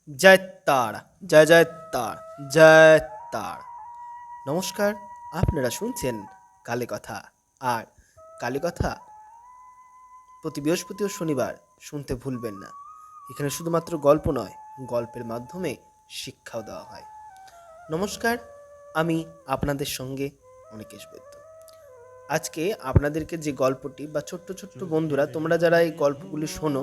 জয় তার, জয় জয় তার, জয় তার। নমস্কার, আপনারা শুনছেন কালী কথা। আর কালী কথা প্রতি বৃহস্পতি ও শনিবার শুনতে ভুলবেন না। এখানে শুধুমাত্র গল্প নয়, গল্পের মাধ্যমে শিক্ষাও দেওয়া হয়। নমস্কার, আমি আপনাদের সঙ্গে অনিকেশ বৈদ্য। আজকে আপনাদেরকে যে গল্পটি বা ছোট্ট ছোট্ট বন্ধুরা, তোমরা যারা এই গল্পগুলি শোনো,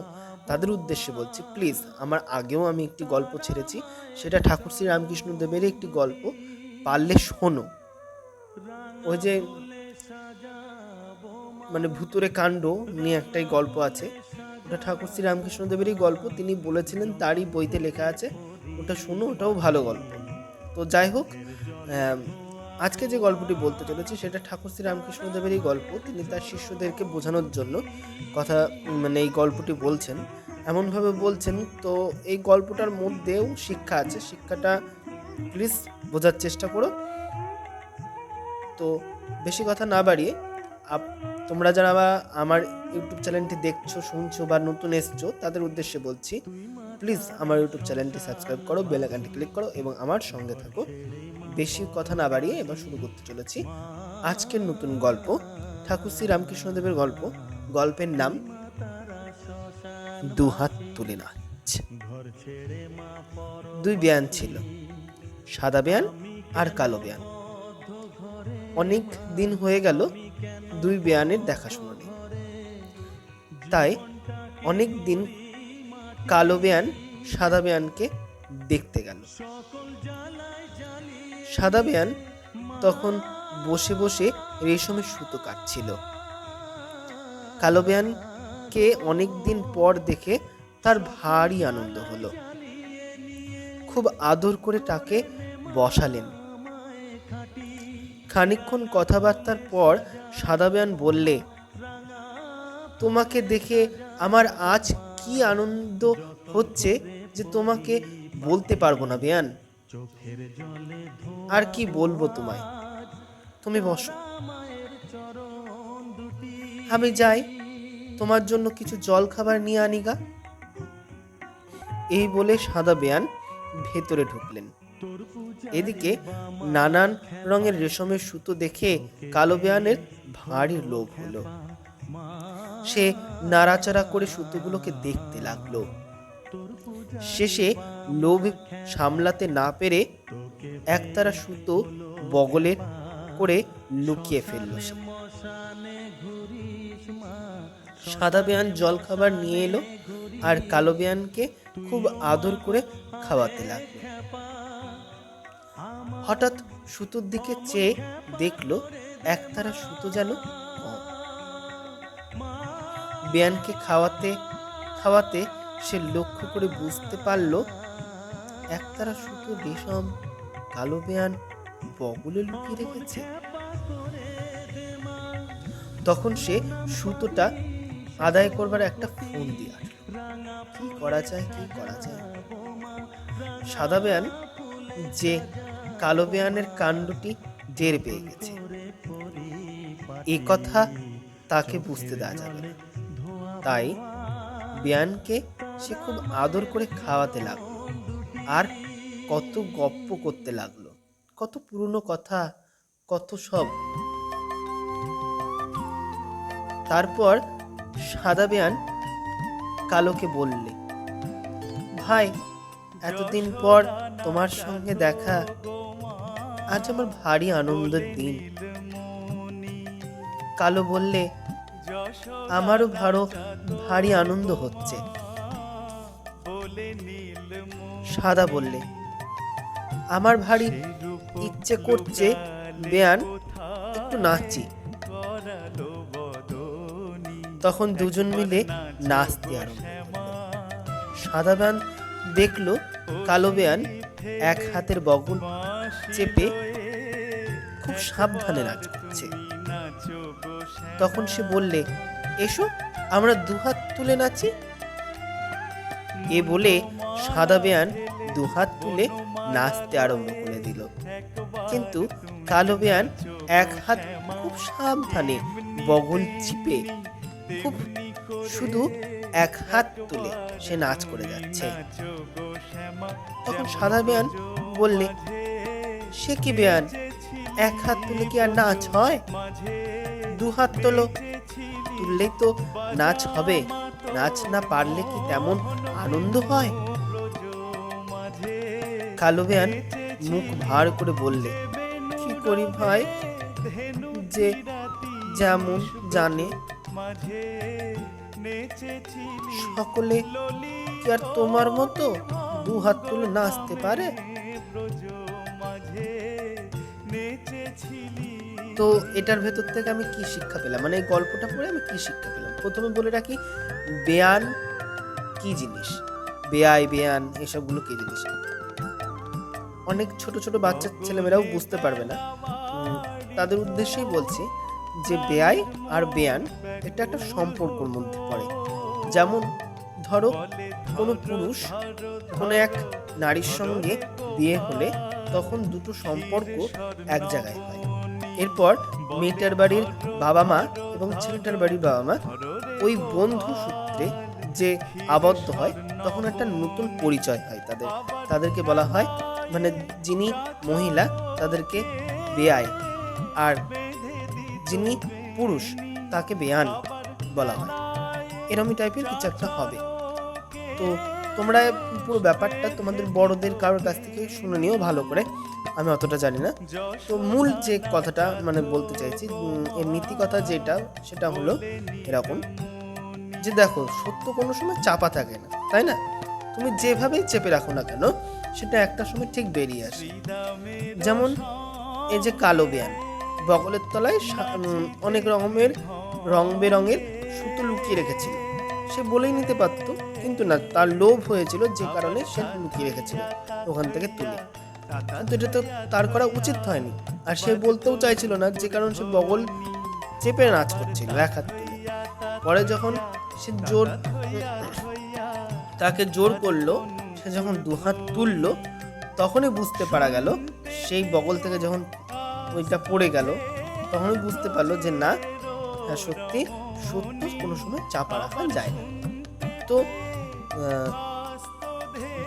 তাদের উদ্দেশ্যে বলছি, প্লিজ, আমার আগেও আমি একটি গল্প ছেড়েছি, সেটা ঠাকুর শ্রী রামকৃষ্ণ দেবের একটি গল্প, পারলে শোনো। ওই যে ভুতুরে কাণ্ড নিয়ে একটাই গল্প আছে, ওটা ঠাকুর শ্রী রামকৃষ্ণ দেবেরই গল্প, তিনি বলেছিলেন, তারই বইতে লেখা আছে, ওটা শোনো, ওটাও ভালো গল্প। তো যাই হোক, আজকে যে গল্পটি বলতে চলেছি সেটা ঠাকুর শ্রী রামকৃষ্ণ দেবেরই গল্প। তিনি তার শিষ্যদেরকে বোঝানোর জন্য কথা এই গল্পটি বলছেন, এমনভাবে বলছেন। তো এই গল্পটার মধ্যেও শিক্ষা আছে, শিক্ষাটা প্লিজ বোঝার চেষ্টা করো। তো বেশি কথা না বাড়িয়ে তোমরা যারা আমার ইউটিউব চ্যানেলটি দেখছো, শুনছো বা নতুন এসছো, তাদের উদ্দেশ্যে বলছি, প্লিজ আমার ইউটিউব চ্যানেলটি সাবস্ক্রাইব করো, বেল আইকনটি ক্লিক করো এবং আমার সঙ্গে থাকো। বেশি কথা না বাড়িয়ে এবার শুরু করতে চলেছি আজকের নতুন গল্প, ঠাকুর শ্রী রামকৃষ্ণদেবের গল্প। গল্পের নাম দুহাত তুলে নাচ। দুই বেয়ান ছিল, সাদা বেয়ান আর কালো বেয়ান। অনেক দিন হয়ে গেল দুই বেয়ানের দেখাশোনা নেই, তাই অনেক দিন কালো বেয়ান সাদা বেয়ানকে দেখতে গেল। সাদা বেয়ান তখন বসে বসে রেশমের সুতো কাটছিল। কালো বেয়ানকে অনেক দিন পর দেখে তার ভারী আনন্দ হলো। খুব আদর করে তাকে বসালেন। খানিকক্ষণ কথাবার্তার পর সাদা বেয়ান বললে, তোমাকে দেখে আমার আজ কি আনন্দ হচ্ছে যে তোমাকে বলতে পারবো না বেয়ান। আর কি বলবো তোমায়, তুমি বসো, আমি যাই তোমার জন্য কিছু জল খাবার নিয়ে আনি গা। এই বলে সাদা বেয়ান ভেতরে ঢুকলেন। এদিকে নানান রঙের রেশমের সুতো দেখে কালো বেয়ানের ভারী লোভ হলো। সে নাড়াচাড়া করে সুতোগুলোকে দেখতে লাগলো। শেষে লোভ সামলাতে না পেরে একতারা সুতো বগলে করে লুকিয়ে ফেলল সে। সাদা বেয়ান জল খাবার নিয়ে এলো আর কালো বেয়ানকে খুব আদর করে খাওয়াতে লাগলো। হঠাৎ সুতোর দিকে চেয়ে দেখলো একতারা সুতো যেন বেয়ানকে খাওয়াতে খাওয়াতে সে লক্ষ্য করে বুঝতে পারল একতারা সুতো রেশম কালো বেয়ান বগলে লুকিয়ে রেখেছে। তখন সে সুতোটা আদায় করবার একটা ফোন দিয়ে কি করা যায়। সাদা বেয়ান যে কালো বেয়ানের কাণ্ডটি টের পেয়ে গেছে, এ কথা তাকে বুঝতে দেওয়া যাবে না। তাই বেয়ানকে সে খুব আদর করে খাওয়াতে লাগলো আর কত গপ্প করতে লাগলো, কত পুরনো কথা, কত সব। তারপর সাদা বেয়ান কালোকে বললে, ভাই, এতদিন পর তোমার সঙ্গে দেখা, আজ আমার ভারী আনন্দের দিন। কালো বললে, আমারও ভারী আনন্দ হচ্ছে। সাদা বললে, আমার ভারী ইচ্ছে করছে বেয়ান একটু নাচি। তখন দুজন মিলে নাচতে আরম্ভ করল। সাদা বেয়ান দেখলো কালো বেয়ান এক হাতের বগল চেপে খুব সাবধানে নাচ করছে। তখন সে বললে, এসো আমরা দুহাত তুলে নাচি। এ বলে সাদা বেয়ান দুহাত তুলে নাচতে আরম্ভ করে দিল। কিন্তু কালো বেয়ান এক হাত খুব সাবধানে বগল চিপে খুব শুধু এক হাত তুলে সে নাচ করে যাচ্ছে। তখন সাদা বেয়ান বললে, সে কি বেয়ান, এক হাত তুলে কি আর নাচ হয়? দু হাত তোলো, তুললেই তো নাচ হবে, নাচ না পারলে কি তেমন আনন্দ হয়? কালো বেয়ান মুখ ভার করে বললে, কি করি ভাই, যে যেমন জানে। সকলে কি আর তোমার মতো দু হাত তুলে নাচতে পারে? তো এটার ভেতর থেকে আমি কি শিক্ষা পেলাম, মানে এই গল্পটা পড়ে আমি কি শিক্ষা পেলাম? প্রথমে বলে রাখি, বেয়ান কি জিনিস, বেয়াই বেয়ান এসবগুলো কি জিনিস। অনেক ছোট ছোট বাচ্চা ছেলেমেয়েরাও বুঝতে পারবে না, তাদের উদ্দেশ্যেই বলছি যে বেয়াই আর বেয়ান এটা একটা সম্পর্কের মধ্যে পড়ে। যেমন ধরো কোনো পুরুষ কোনো এক নারীর সঙ্গে বিয়ে হলে তখন দুটো সম্পর্ক এক জায়গায় হয়। এরপর মেয়েটার বাড়ির বাবা মা এবং ছেলেটার বাড়ির বাবা মা ওই বন্ধু সূত্রে যে আবদ্ধ হয়, তখন একটা নতুন পরিচয় হয় তাদেরকে বলা হয়, মানে যিনি মহিলা তাদেরকে বেয়াই, আর যিনি পুরুষ তাকে বেয়ান বলা হয়। এরকমই টাইপের কিছু একটা হবে। তো তোমরা পুরো ব্যাপারটা তোমাদের বড়দের কারোর কাছ থেকে শুনে নিও ভালো করে, আমি অতটা জানি না। তো মূল যে কথাটা মানে বলতে চাইছি, এর নীতি কথা যেটা, সেটা হলো এরকম যে দেখো, সত্য কোনো সময় চাপা থাকে না, তাই না? তুমি যেভাবেই চেপে রাখো না কেন, সেটা একটা সময় ঠিক বেরিয়ে আসে। যেমন এই যে কালো বেয়ান বগলের তলায় অনেক রকমের রং বেরঙের সুতো লুকিয়ে রেখেছিল। সে বলেই নিতে পারত, কিন্তু না, তার লোভ হয়েছিল, যে কারণে সে লুকিয়ে রেখেছিল ওখান থেকে তুলে। কিন্তু এটা তো তার করা উচিত হয়নি, আর সে বলতেও চাইছিল না, যে কারণে সে বগল চেপে নাচ করছিল এক হাত তুলে। পরে যখন সে তাকে জোর করলো, সে যখন দু হাত তুললো, তখনই বুঝতে পারা গেল, সেই বগল থেকে যখন ওইটা পড়ে গেল, তখনই বুঝতে পারলো যে না, সত্যি সত্য কোনো সময় চাপা রাখা যায় না। তো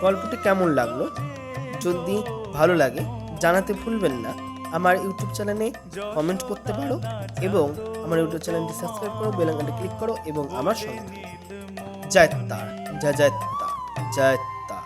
গল্পটি কেমন লাগলো, যদি ভালো লাগে জানাতে ভুলবেন না। আমার ইউটিউব চ্যানেলে কমেন্ট করতে পারো, এবং আমার ইউটিউব চ্যানেলটি সাবস্ক্রাইব করো, বেল আইকনটি ক্লিক করো, এবং আমার সঙ্গে থাকো। জয় তার, জয় জয় তার, জয় তার।